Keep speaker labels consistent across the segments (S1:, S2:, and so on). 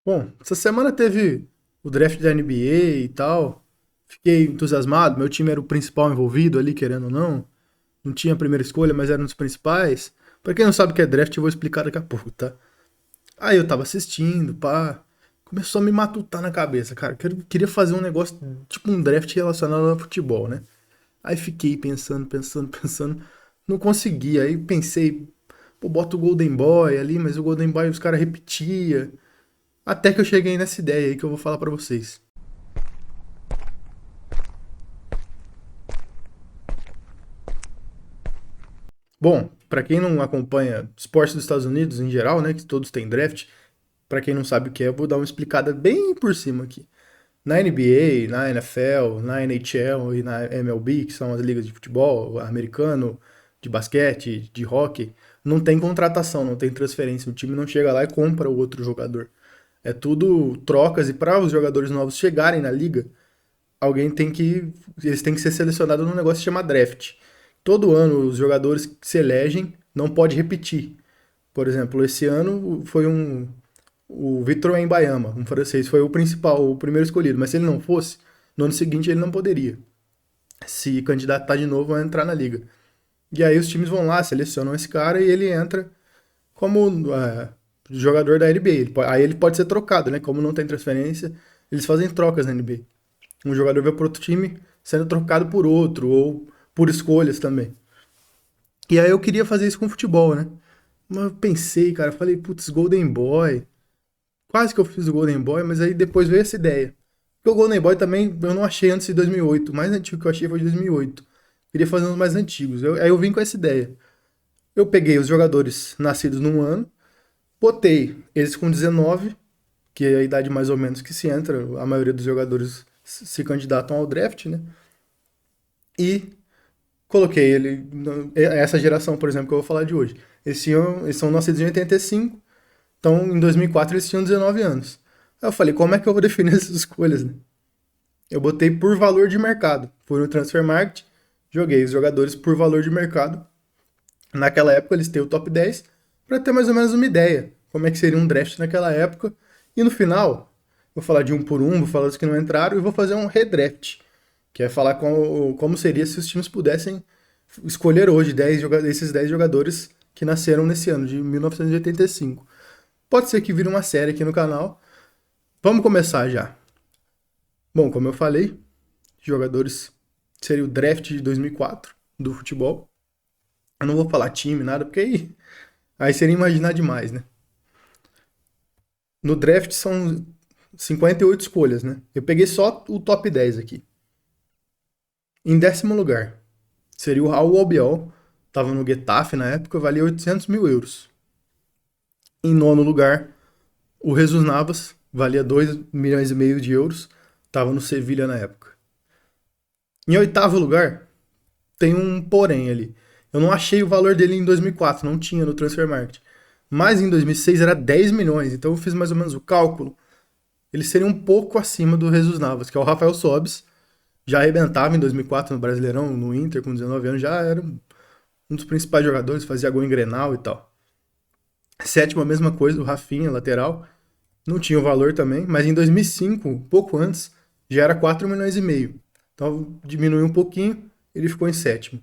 S1: Bom, essa semana teve o draft da NBA e tal. Fiquei entusiasmado. Meu time era o principal envolvido ali, querendo ou não. Não tinha a primeira escolha, mas era um dos principais. Pra quem não sabe o que é draft, eu vou explicar daqui a pouco, tá? Aí eu tava assistindo, pá. Começou a me matutar na cabeça, cara. Queria fazer um negócio, tipo um draft relacionado ao futebol, né? Aí fiquei pensando, pensando, pensando. Não consegui. Aí pensei, pô, bota o Golden Boy ali, mas o Golden Boy os caras repetia. Até que eu cheguei nessa ideia aí que eu vou falar pra vocês. Bom, pra quem não acompanha esportes dos Estados Unidos em geral, né, que todos têm draft, pra quem não sabe o que é, eu vou dar uma explicada bem por cima aqui. Na NBA, na NFL, na NHL e na MLB, que são as ligas de futebol americano, de basquete, de hockey, não tem contratação, não tem transferência. O time não chega lá e compra o outro jogador. É tudo trocas e para os jogadores novos chegarem na liga, alguém tem que. Eles têm que ser selecionados num negócio que se chama draft. Todo ano, os jogadores que se elegem não pode repetir. Por exemplo, esse ano foi o Victor Wembanyama, um francês, foi o principal, o primeiro escolhido. Mas se ele não fosse, no ano seguinte ele não poderia se candidatar de novo a entrar na liga. E aí os times vão lá, selecionam esse cara e ele entra como jogador da NBA. Aí ele pode ser trocado, né? Como não tem transferência, eles fazem trocas na NBA. Um jogador vai para outro time sendo trocado por outro, ou por escolhas também. E aí eu queria fazer isso com futebol, né? Mas eu pensei, cara, falei, putz, Golden Boy. Quase que eu fiz o Golden Boy, mas aí depois veio essa ideia. Porque o Golden Boy também eu não achei antes de 2008. O mais antigo que eu achei foi de 2008. Queria fazer uns mais antigos. Aí eu vim com essa ideia. Eu peguei os jogadores nascidos num ano, botei eles com 19, que é a idade mais ou menos que se entra, a maioria dos jogadores se candidatam ao draft, né? E coloquei ele, essa geração, por exemplo, que eu vou falar de hoje. Eles são nascidos em 85, então em 2004 eles tinham 19 anos. Aí eu falei, como é que eu vou definir essas escolhas, né? Eu botei por valor de mercado. Fui no Transfer Market, joguei os jogadores por valor de mercado. Naquela época eles têm o top 10 para ter mais ou menos uma ideia como é que seria um draft naquela época. E no final, vou falar de um por um, vou falar dos que não entraram e vou fazer um redraft, que é falar como seria se os times pudessem escolher hoje esses 10 jogadores que nasceram nesse ano, de 1985. Pode ser que vire uma série aqui no canal. Vamos começar já. Bom, como eu falei, jogadores seria o draft de 2004 do futebol. Eu não vou falar time, nada, porque aí seria imaginar demais, né? No draft são 58 escolhas, né? Eu peguei só o top 10 aqui. Em décimo lugar, seria o Raul Albiol. Tava no Getafe na época, valia 800 mil euros. Em nono lugar, o Jesus Navas, valia 2 milhões e meio de euros. Tava no Sevilha na época. Em oitavo lugar, tem um porém ali. Eu não achei o valor dele em 2004, não tinha no Transfer Market. Mas em 2006 era 10 milhões, então eu fiz mais ou menos o cálculo. Ele seria um pouco acima do Jesus Navas, que é o Rafael Sobis. Já arrebentava em 2004 no Brasileirão, no Inter, com 19 anos, já era um dos principais jogadores, fazia gol em Grenal e tal. Sétimo, a mesma coisa, o Rafinha, lateral. Não tinha o valor também, mas em 2005, pouco antes, já era 4 milhões e meio. Então diminuiu um pouquinho, ele ficou em sétimo.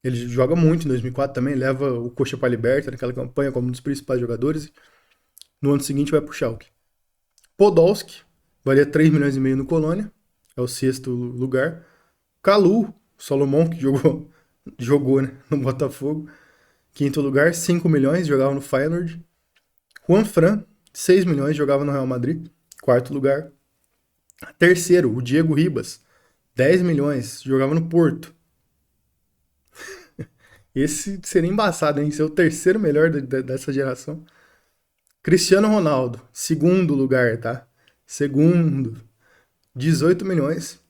S1: Ele joga muito em 2004 também, leva o Coxa para a Liberta naquela campanha como um dos principais jogadores. No ano seguinte vai pro Schalke. Podolski, valia 3 milhões e meio no Colônia, é o sexto lugar. Calu, Solomon, que jogou né, no Botafogo, quinto lugar, 5 milhões, jogava no Feyenoord. Juan Fran, 6 milhões, jogava no Real Madrid, quarto lugar. Terceiro, o Diego Ribas, 10 milhões, jogava no Porto. Esse seria embaçado, hein? Ser o terceiro melhor dessa geração. Cristiano Ronaldo, segundo lugar, tá? Segundo, 18 milhões,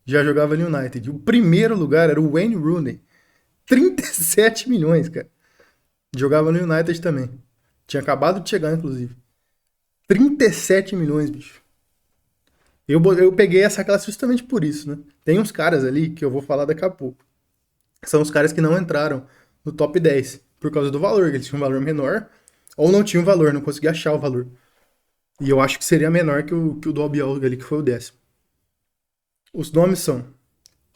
S1: já jogava no United. O primeiro lugar era o Wayne Rooney, 37 milhões, cara. Jogava no United também. Tinha acabado de chegar, inclusive. 37 milhões, bicho. Eu peguei essa classe justamente por isso, né? Tem uns caras ali que eu vou falar daqui a pouco. São os caras que não entraram no top 10 por causa do valor, que eles tinham um valor menor ou não tinham valor, não conseguia achar o valor. E eu acho que seria menor que o do Albiol ali, que foi o 10º. Os nomes são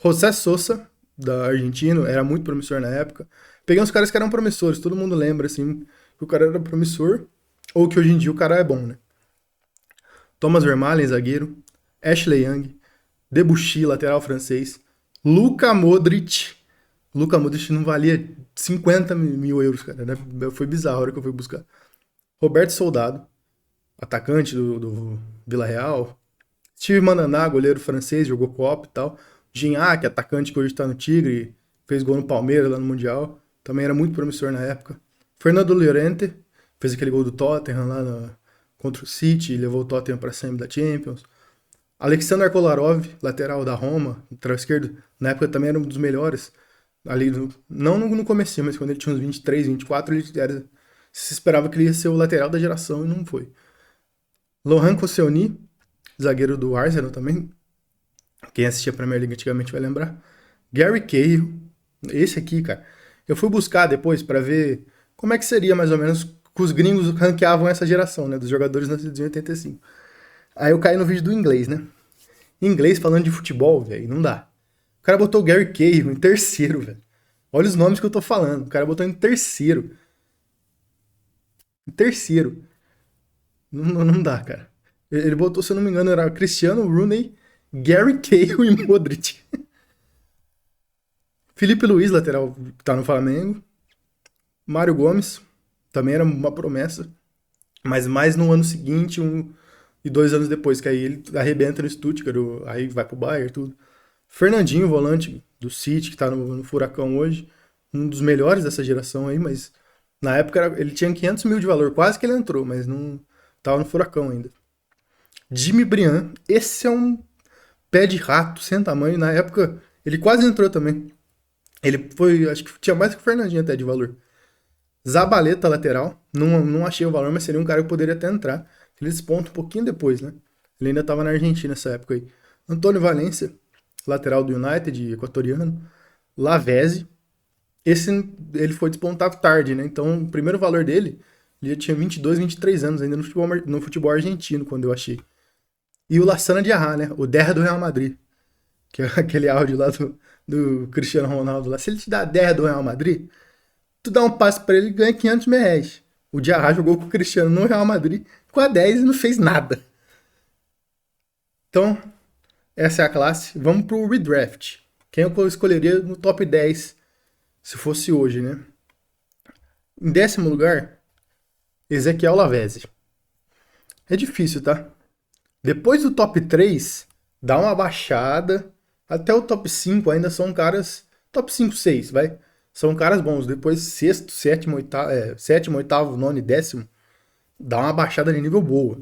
S1: José Sosa, da Argentina, era muito promissor na época. Peguei uns caras que eram promissores, todo mundo lembra, assim, que o cara era promissor, ou que hoje em dia o cara é bom, né? Thomas Vermaelen, zagueiro. Ashley Young. Debuchy, lateral francês. Luka Modric. Luka Modric não valia 50 mil euros, cara. Né? Foi bizarro a hora que eu fui buscar. Roberto Soldado, atacante do Vila Real. Steve Mananá, goleiro francês, jogou Copa e tal. Gignac, atacante que hoje tá no Tigre, fez gol no Palmeiras lá no Mundial. Também era muito promissor na época. Fernando Llorente, fez aquele gol do Tottenham lá contra o City, levou o Tottenham pra semi da Champions. Alexander Kolarov, lateral da Roma, lateral esquerdo, na época também era um dos melhores. Ali, não no começo, mas quando ele tinha uns 23, 24, ele era, se esperava que ele ia ser o lateral da geração e não foi. Lohan Koscielny, zagueiro do Arsenal também. Quem assistia a Premier League antigamente vai lembrar. Gary Cahill, esse aqui, cara. Eu fui buscar depois pra ver como é que seria mais ou menos que os gringos ranqueavam essa geração, né, dos jogadores nascidos em 85. Aí eu caí no vídeo do inglês, né? Inglês falando de futebol, velho, não dá. O cara botou o Gary Cahill em terceiro, velho. Olha os nomes que eu tô falando. O cara botou em terceiro. Em terceiro. Não dá, cara. Ele botou, se eu não me engano, era Cristiano, Rooney, Gary Cahill e Modric. Felipe Luiz, lateral que tá no Flamengo. Mário Gomes, também era uma promessa. Mas mais no ano seguinte, 1 e 2 anos depois, que aí ele arrebenta no Stuttgart, aí vai pro Bayern, tudo. Fernandinho, volante do City, que tá no Furacão hoje. Um dos melhores dessa geração aí, mas na época ele tinha 500 mil de valor. Quase que ele entrou, mas não tava no Furacão ainda. Jimmy Briand, esse é um pé de rato, sem tamanho. Na época, ele quase entrou também. Ele foi, acho que tinha mais que o Fernandinho até de valor. Zabaleta, lateral. Não achei o valor, mas seria um cara que poderia até entrar. Ele desponta um pouquinho depois, né? Ele ainda estava na Argentina nessa época aí. Antônio Valência, lateral do United, equatoriano. Lavezzi. Esse, ele foi despontado tarde, né? Então, o primeiro valor dele, ele já tinha 22, 23 anos ainda no futebol argentino, quando eu achei. E o Lassana Diarra, né? O Derra do Real Madrid. Que é aquele áudio lá do Cristiano Ronaldo lá. Se ele te dá a 10 do Real Madrid, tu dá um passe pra ele e ganha 500 mil reais. O Diarra jogou com o Cristiano no Real Madrid com a 10 e não fez nada. Então, essa é a classe. Vamos pro redraft. Quem eu escolheria no top 10 se fosse hoje, né? Em 10º lugar, Ezequiel Lavezzi. É difícil, tá? Depois do top 3, dá uma baixada. Até o top 5 ainda são caras. Top 5, 6, vai. São caras bons. Depois, sexto, sétimo, oitavo, nono e 10º, dá uma baixada de nível boa.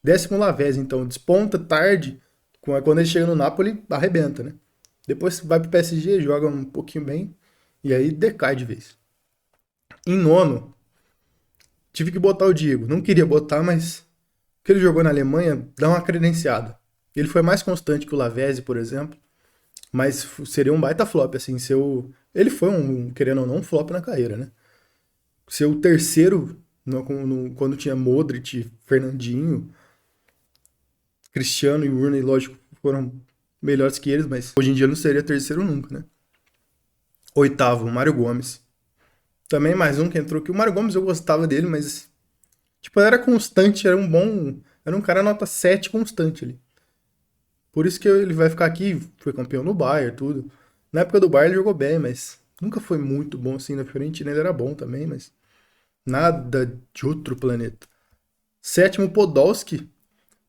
S1: 10º Lavezzi, então, desponta tarde. Quando ele chega no Napoli, arrebenta, né? Depois vai pro PSG, joga um pouquinho bem. E aí decai de vez. Em nono, tive que botar o Diego. Não queria botar, mas o que ele jogou na Alemanha dá uma credenciada. Ele foi mais constante que o Lavezzi, por exemplo. Mas seria um baita flop, assim, ele foi querendo ou não, um flop na carreira, né? Ser o terceiro quando tinha Modric, Fernandinho, Cristiano e Rooney, lógico, foram melhores que eles, mas hoje em dia não seria terceiro nunca, né? Oitavo, Mário Gomes. Também mais um que entrou aqui. O Mário Gomes eu gostava dele, mas tipo, ele era constante, era um cara nota 7 constante ali. Por isso que ele vai ficar aqui, foi campeão no Bayern, tudo. Na época do Bayern ele jogou bem, mas nunca foi muito bom assim. Na Fiorentina ele era bom também, mas nada de outro planeta. Sétimo, Podolski.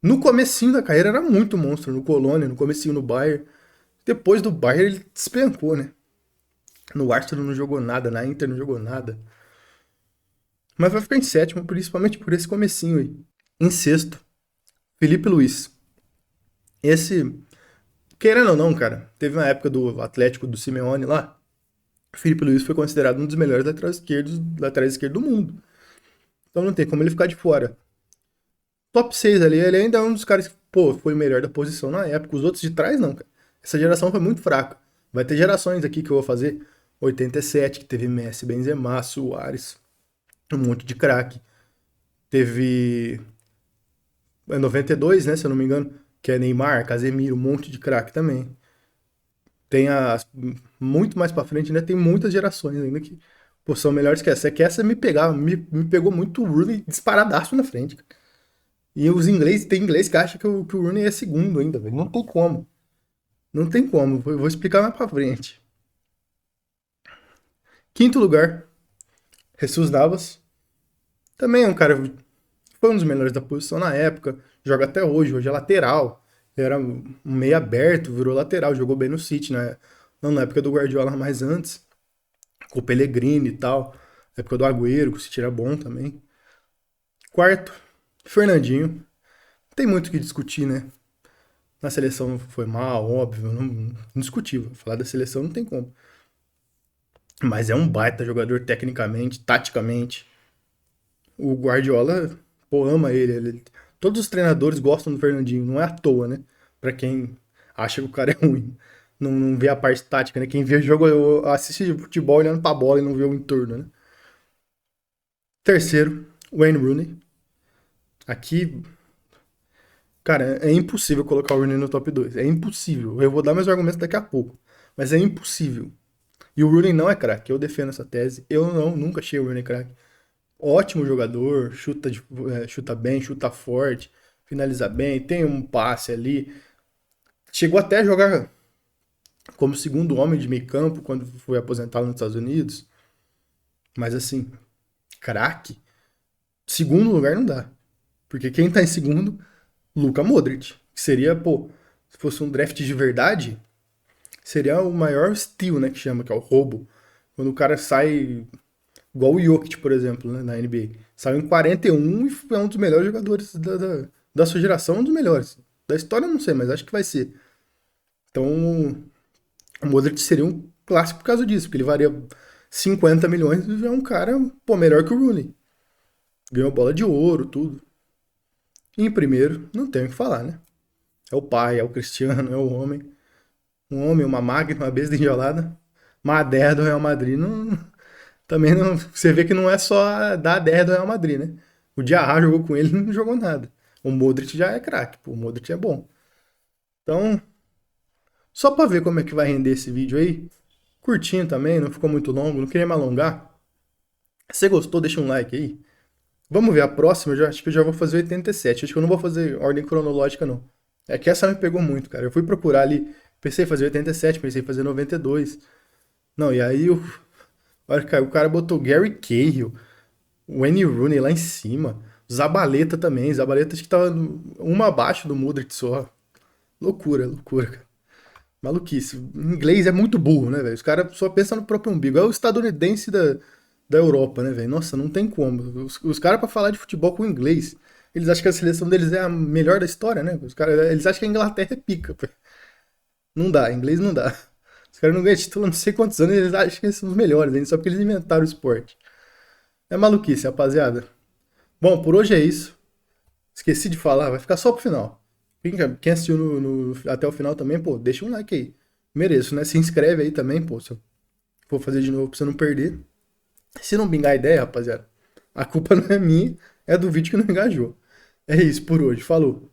S1: No comecinho da carreira era muito monstro, no Colônia, no comecinho no Bayern. Depois do Bayern ele despencou, né? No Arsenal não jogou nada, na Inter não jogou nada. Mas vai ficar em sétimo, principalmente por esse comecinho aí. Em sexto, Felipe Luiz. Esse, querendo ou não, cara, teve uma época do Atlético do Simeone lá. Felipe Luiz foi considerado um dos melhores laterais esquerdos do mundo. Então não tem como ele ficar de fora. Top 6 ali, ele ainda é um dos caras que, pô, foi o melhor da posição na época. Os outros de trás, não, cara. Essa geração foi muito fraca. Vai ter gerações aqui que eu vou fazer. 87, que teve Messi, Benzema, Suárez, um monte de craque. Teve É 92, né, se eu não me engano, que é Neymar, Casemiro, um monte de craque também. Tem as muito mais pra frente, né? Tem muitas gerações ainda que pô, são melhores que essa. É que essa me pegou muito o Rooney disparadaço na frente, cara. E os ingleses, tem inglês que acha que o Rooney é segundo ainda, velho. Não tem como. Não tem como. Vou explicar mais pra frente. Quinto lugar, Jesus Navas. Também é um cara, foi um dos melhores da posição na época. Joga até hoje. Hoje é lateral. Ele era um meio aberto, virou lateral. Jogou bem no City, né? Não na época do Guardiola, mas antes. Com o Pellegrini e tal. Na época do Agüero, que o City era bom também. Quarto, Fernandinho. Tem muito o que discutir, né? Na seleção foi mal, óbvio, indiscutível. Falar da seleção não tem como. Mas é um baita jogador tecnicamente, taticamente. O Guardiola, pô, ama ele. Todos os treinadores gostam do Fernandinho, não é à toa, né? Pra quem acha que o cara é ruim. Não vê a parte tática, né? Quem vê o jogo assiste futebol olhando pra bola e não vê o entorno, né? Terceiro, Wayne Rooney. Aqui, cara, é impossível colocar o Rooney no top 2. É impossível. Eu vou dar meus argumentos daqui a pouco. Mas é impossível. E o Rooney não é craque. Eu defendo essa tese. Eu nunca achei o Rooney craque. Ótimo jogador, chuta bem, chuta forte, finaliza bem, tem um passe ali. Chegou até a jogar como segundo homem de meio campo quando foi aposentado nos Estados Unidos. Mas assim, craque, segundo lugar não dá. Porque quem tá em segundo, Luka Modric. Que seria, pô, se fosse um draft de verdade, seria o maior steal, né, que chama, que é o roubo. Quando o cara sai igual o Jokic, por exemplo, né, na NBA. Saiu em 41 e é um dos melhores jogadores da sua geração, um dos melhores. Da história eu não sei, mas acho que vai ser. Então, o Modric seria um clássico por causa disso, porque ele varia 50 milhões e é um cara, pô, melhor que o Rooney. Ganhou bola de ouro, tudo. E em primeiro, não tenho o que falar, né? É o pai, é o Cristiano, é o homem. Um homem, uma máquina, uma besta enjaulada. Uma 10 do Real Madrid. Não, também não. Você vê que não é só dar 10 do Real Madrid, né? O Diarra jogou com ele e não jogou nada. O Modric já é craque, pô. O Modric é bom. Então, só pra ver como é que vai render esse vídeo aí. Curtinho também, não ficou muito longo, não queria me alongar. Se você gostou, deixa um like aí. Vamos ver a próxima, acho que eu já vou fazer 87. Acho que eu não vou fazer ordem cronológica, não. É que essa me pegou muito, cara. Eu fui procurar ali, pensei em fazer 87, pensei em fazer 92. Não, e aí olha, cara, o cara botou Gary Cahill, Wayne Rooney lá em cima. Zabaleta também. Zabaleta acho que tava uma abaixo do Modric só. Loucura, loucura, cara. Maluquice. O inglês é muito burro, né, velho? Os caras só pensam no próprio umbigo. É o estadunidense da Europa, né, velho? Nossa, não tem como. Os caras, pra falar de futebol com inglês, eles acham que a seleção deles é a melhor da história, né? Os caras, eles acham que a Inglaterra é pica, pô. Não dá, inglês não dá. Os caras não ganham título há não sei quantos anos, eles acham que eles são os melhores, ainda só porque eles inventaram o esporte. É maluquice, rapaziada. Bom, por hoje é isso. Esqueci de falar, vai ficar só pro final. Quem assistiu até o final também, pô, deixa um like aí. Mereço, né? Se inscreve aí também, pô. Se eu for fazer de novo pra você não perder. Se não bingar a ideia, rapaziada, a culpa não é minha, é do vídeo que não engajou. É isso por hoje. Falou.